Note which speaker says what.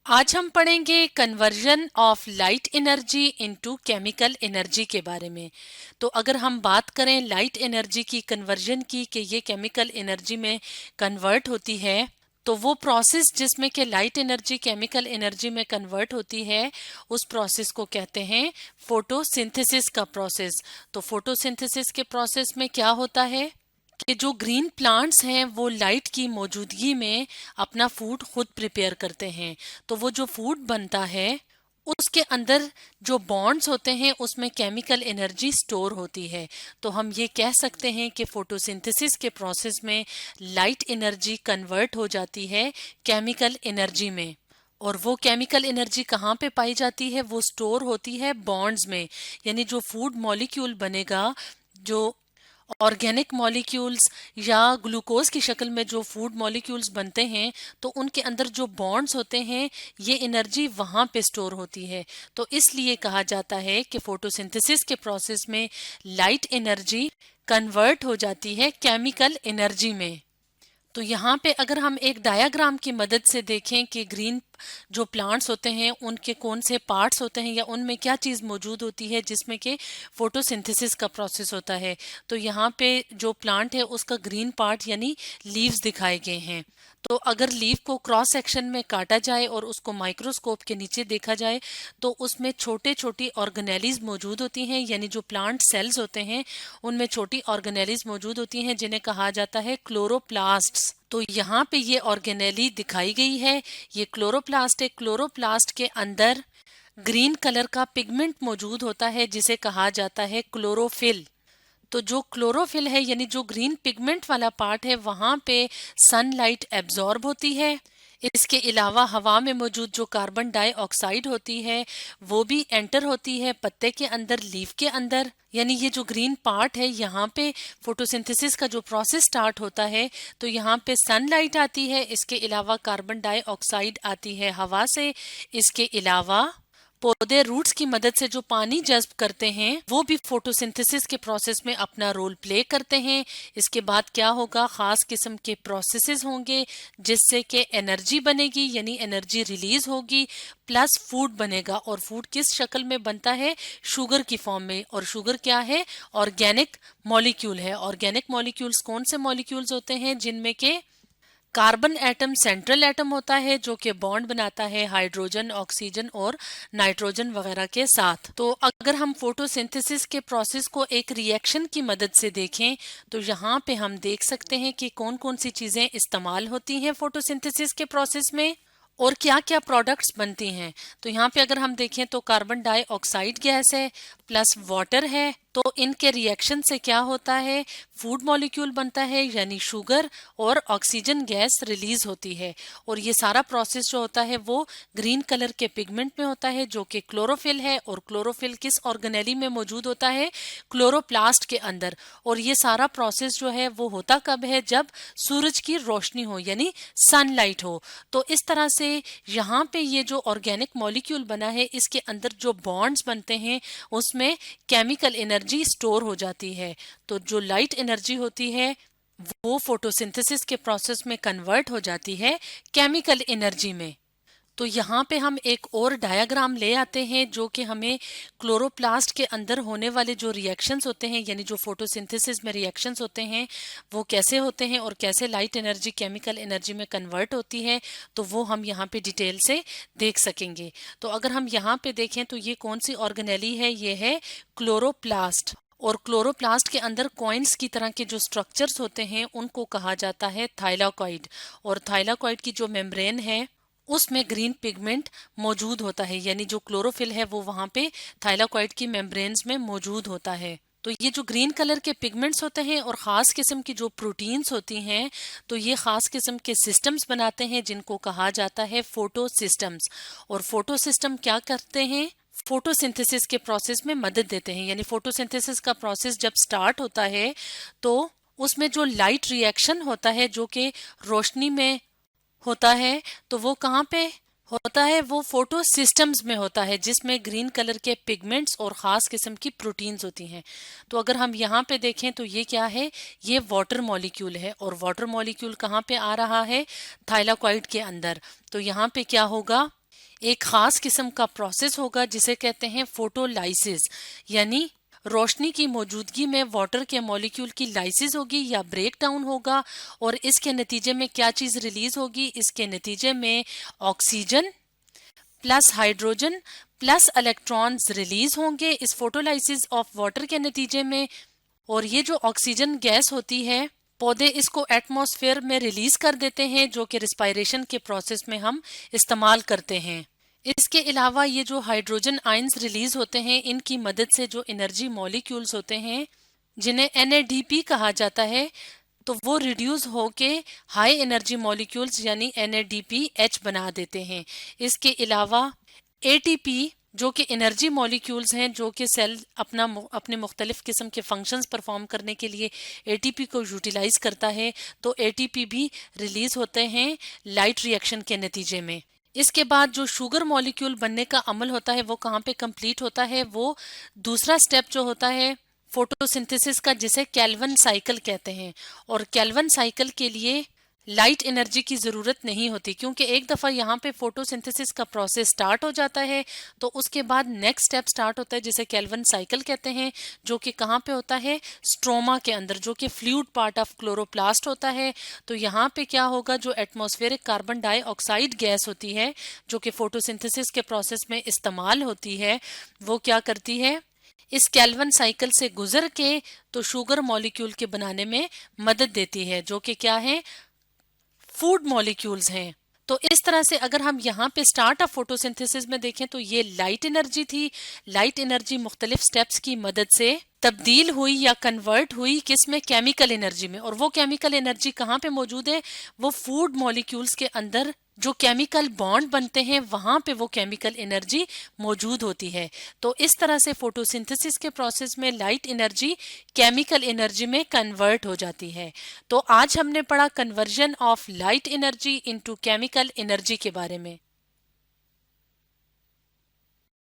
Speaker 1: आज हम पढ़ेंगे conversion of light energy into chemical energy के बारे में। तो अगर हम बात करें लाइट एनर्जी की कन्वर्जन की कि ये केमिकल एनर्जी में कन्वर्ट होती है, तो वो प्रोसेस जिसमें कि लाइट एनर्जी केमिकल एनर्जी में कन्वर्ट होती है उस प्रोसेस को कहते हैं फोटोसिंथेसिस का प्रोसेस। तो फोटोसिंथेसिस के प्रोसेस में क्या होता है कि जो ग्रीन प्लांट्स हैं वो लाइट की मौजूदगी में अपना फूड खुद प्रिपेयर करते हैं। तो वो जो फूड बनता है उसके अंदर जो बॉन्ड्स होते हैं उसमें केमिकल एनर्जी स्टोर होती है। तो हम ये कह सकते हैं कि फोटोसिंथेसिस के प्रोसेस में लाइट एनर्जी कन्वर्ट हो जाती है केमिकल एनर्जी में। और वो केमिकल एनर्जी कहाँ पे पाई जाती है? वो स्टोर होती है बॉन्ड्स में। यानी जो फूड मॉलिक्यूल बनेगा, जो ऑर्गेनिक मॉलिक्यूल्स या ग्लूकोज की शक्ल में जो फूड मॉलिक्यूल्स बनते हैं, तो उनके अंदर जो बॉन्ड्स होते हैं ये एनर्जी वहाँ पे स्टोर होती है। तो इसलिए कहा जाता है कि फोटोसिंथेसिस के प्रोसेस में लाइट एनर्जी कन्वर्ट हो जाती है केमिकल एनर्जी में। तो यहाँ पे अगर हम एक डायाग्राम की मदद से देखें कि ग्रीन जो प्लांट्स होते हैं उनके कौन से पार्ट्स होते हैं या उनमें क्या चीज़ मौजूद होती है जिसमें कि फोटोसिंथेसिस का प्रोसेस होता है। तो यहाँ पे जो प्लांट है उसका ग्रीन पार्ट यानी लीव्स दिखाए गए हैं। तो अगर लीव को क्रॉस सेक्शन में काटा जाए और उसको माइक्रोस्कोप के नीचे देखा जाए तो उसमें छोटे छोटी ऑर्गेनेलीज मौजूद होती हैं, यानी जो प्लांट सेल्स होते हैं उनमें छोटी ऑर्गेनेलीज मौजूद होती हैं जिन्हें कहा जाता है क्लोरोप्लास्ट्स। तो यहाँ पे ये ऑर्गेनेली दिखाई गई है, ये क्लोरोप्लास्ट है। क्लोरोप्लास्ट के अंदर ग्रीन कलर का पिगमेंट मौजूद होता है जिसे कहा जाता है क्लोरोफिल। तो जो क्लोरोफिल है यानी जो ग्रीन पिगमेंट वाला पार्ट है वहां पे सनलाइट एब्जॉर्ब होती है। इसके अलावा हवा में मौजूद जो कार्बन डाइऑक्साइड होती है वो भी एंटर होती है पत्ते के अंदर, लीफ के अंदर। यानी ये जो ग्रीन पार्ट है यहाँ पे फोटोसिंथेसिस का जो प्रोसेस स्टार्ट होता है तो यहाँ पे सनलाइट आती है, इसके अलावा कार्बन डाइऑक्साइड आती है हवा से। इसके अलावा पौधे रूट्स की मदद से जो पानी जज्ब करते हैं वो भी फोटोसिंथेसिस के प्रोसेस में अपना रोल प्ले करते हैं। इसके बाद क्या होगा, खास किस्म के प्रोसेसेस होंगे जिससे कि एनर्जी बनेगी यानी एनर्जी रिलीज होगी, प्लस फूड बनेगा। और फूड किस शक्ल में बनता है? शुगर की फॉर्म में। और शुगर क्या है? ऑर्गेनिक मॉलिक्यूल है। ऑर्गेनिक मॉलिक्यूल्स कौन से मॉलिक्यूल्स होते हैं? जिनमें के कार्बन एटम सेंट्रल एटम होता है जो कि बॉन्ड बनाता है हाइड्रोजन, ऑक्सीजन और नाइट्रोजन वगैरह के साथ। तो अगर हम फोटोसिंथेसिस के प्रोसेस को एक रिएक्शन की मदद से देखें तो यहाँ पे हम देख सकते हैं कि कौन कौन सी चीजें इस्तेमाल होती हैं फोटोसिंथेसिस के प्रोसेस में और क्या क्या प्रोडक्ट्स बनती हैं। तो यहाँ पे अगर हम देखें तो कार्बन डाइऑक्साइड गैस है प्लस वाटर है। तो इनके रिएक्शन से क्या होता है? फूड मॉलिक्यूल बनता है यानी शुगर, और ऑक्सीजन गैस रिलीज होती है। और ये सारा प्रोसेस जो होता है वो ग्रीन कलर के पिगमेंट में होता है जो कि क्लोरोफिल है। और क्लोरोफिल किस ऑर्गेनेली में मौजूद होता है? क्लोरोप्लास्ट के अंदर। और ये सारा प्रोसेस जो है वो होता कब है? जब सूरज की रोशनी हो यानी सनलाइट हो। तो इस तरह से यहाँ पे ये जो ऑर्गेनिक मॉलिक्यूल बना है इसके अंदर जो बॉन्ड्स बनते हैं उसमें केमिकल एनर्जी स्टोर हो जाती है। तो जो लाइट एनर्जी होती है वो फोटोसिंथेसिस के प्रोसेस में कन्वर्ट हो जाती है केमिकल एनर्जी में। तो यहाँ पे हम एक और डायग्राम ले आते हैं जो कि हमें क्लोरोप्लास्ट के अंदर होने वाले जो रिएक्शंस होते हैं यानी जो फोटोसिंथेसिस में रिएक्शंस होते हैं वो कैसे होते हैं और कैसे लाइट एनर्जी केमिकल एनर्जी में कन्वर्ट होती है, तो वो हम यहाँ पे डिटेल से देख सकेंगे। तो अगर हम यहाँ पे देखें तो ये कौन सी ऑर्गेनेली है? ये है क्लोरोप्लास्ट। और क्लोरोप्लास्ट के अंदर कॉइन्स की तरह के जो स्ट्रक्चर्स होते हैं उनको कहा जाता है थाइलाकॉइड। और थाइलाकॉइड की जो मेम्ब्रेन है उसमें ग्रीन पिगमेंट मौजूद होता है, यानी जो क्लोरोफिल है वो वहां पे थाइलाकॉइड की मेम्ब्रेन्स में मौजूद होता है। तो ये जो ग्रीन कलर के पिगमेंट्स होते हैं और ख़ास किस्म की जो प्रोटीन्स होती हैं तो ये ख़ास किस्म के सिस्टम्स बनाते हैं जिनको कहा जाता है फोटो सिस्टम्स। और फोटो सिस्टम क्या करते हैं? फोटोसिंथेसिस के प्रोसेस में मदद देते हैं। यानी फोटोसिंथेसिस का प्रोसेस जब स्टार्ट होता है तो उसमें जो लाइट रिएक्शन होता है जो कि रोशनी में होता है तो वो कहाँ पे होता है? वो फोटो सिस्टम्स में होता है जिसमें ग्रीन कलर के पिगमेंट्स और ख़ास किस्म की प्रोटीन्स होती हैं। तो अगर हम यहाँ पे देखें तो ये क्या है? ये वाटर मॉलिक्यूल है। और वाटर मॉलिक्यूल कहाँ पे आ रहा है? थाइलाकॉइड के अंदर। तो यहाँ पे क्या होगा? एक खास किस्म का प्रोसेस होगा जिसे कहते हैं फोटोलाइसिस, यानी रोशनी की मौजूदगी में वाटर के मॉलिक्यूल की लाइसिस होगी या ब्रेक डाउन होगा, और इसके नतीजे में क्या चीज रिलीज होगी? इसके नतीजे में oxygen plus hydrogen plus electrons release होंगे इस फोटोलाइसिस ऑफ वाटर के नतीजे में। और ये जो ऑक्सीजन गैस होती है, पौधे इसको एटमॉस्फेयर में रिलीज कर देते हैं, जो कि रिस्पायरेशन के प्रोसेस में हम इस्तेमाल करते हैं। इसके अलावा ये जो हाइड्रोजन आयंस रिलीज होते हैं, इनकी मदद से जो एनर्जी मॉलिक्यूल्स होते हैं जिन्हें NADP कहा जाता है, तो वो रिड्यूस होके हाई एनर्जी मॉलिक्यूल्स यानी NADPH बना देते हैं। इसके अलावा ATP जो कि एनर्जी मॉलिक्यूल्स हैं, जो कि सेल अपने मुख्तलिफ किस्म के फंक्शंस परफॉर्म करने के लिए ATP को यूटिलाइज करता है, तो ATP भी रिलीज होते हैं लाइट रिएक्शन के नतीजे में। इसके बाद जो शुगर मॉलिक्यूल बनने का अमल होता है वो कहाँ पे कंप्लीट होता है? वो दूसरा स्टेप जो होता है फोटोसिंथेसिस का, जिसे कैल्विन साइकिल कहते हैं। और कैल्विन साइकिल के लिए लाइट एनर्जी की ज़रूरत नहीं होती, क्योंकि एक दफ़ा यहाँ पे फोटोसिंथेसिस का प्रोसेस स्टार्ट हो जाता है तो उसके बाद नेक्स्ट स्टेप स्टार्ट होता है जिसे कैल्विन साइकिल कहते हैं, जो कि कहाँ पे होता है? स्ट्रोमा के अंदर, जो कि फ्लूइड पार्ट ऑफ क्लोरोप्लास्ट होता है। तो यहाँ पे क्या होगा? जो एटमॉस्फेरिक कार्बन डाइऑक्साइड गैस होती है, जो कि फोटोसिंथेसिस के प्रोसेस में इस्तेमाल होती है, वो क्या करती है? इस कैल्विन साइकिल से गुजर के तो शुगर मॉलिक्यूल के बनाने में मदद देती है, जो कि क्या है? फूड मॉलिक्यूल्स हैं। तो इस तरह से अगर हम यहाँ पे स्टार्ट ऑफ फोटोसिंथेसिस में देखें तो ये लाइट एनर्जी थी। लाइट एनर्जी मुख्तलिफ स्टेप्स की मदद से तब्दील हुई या कन्वर्ट हुई किस में? केमिकल एनर्जी में। और वो केमिकल एनर्जी कहाँ पे मौजूद है? वो फूड मॉलिक्यूल्स के अंदर जो केमिकल बॉन्ड बनते हैं वहां पे वो केमिकल एनर्जी मौजूद होती है। तो इस तरह से फोटोसिंथेसिस के प्रोसेस में लाइट एनर्जी केमिकल एनर्जी में कन्वर्ट हो जाती है। तो आज हमने पढ़ा conversion of light energy into chemical energy के बारे में।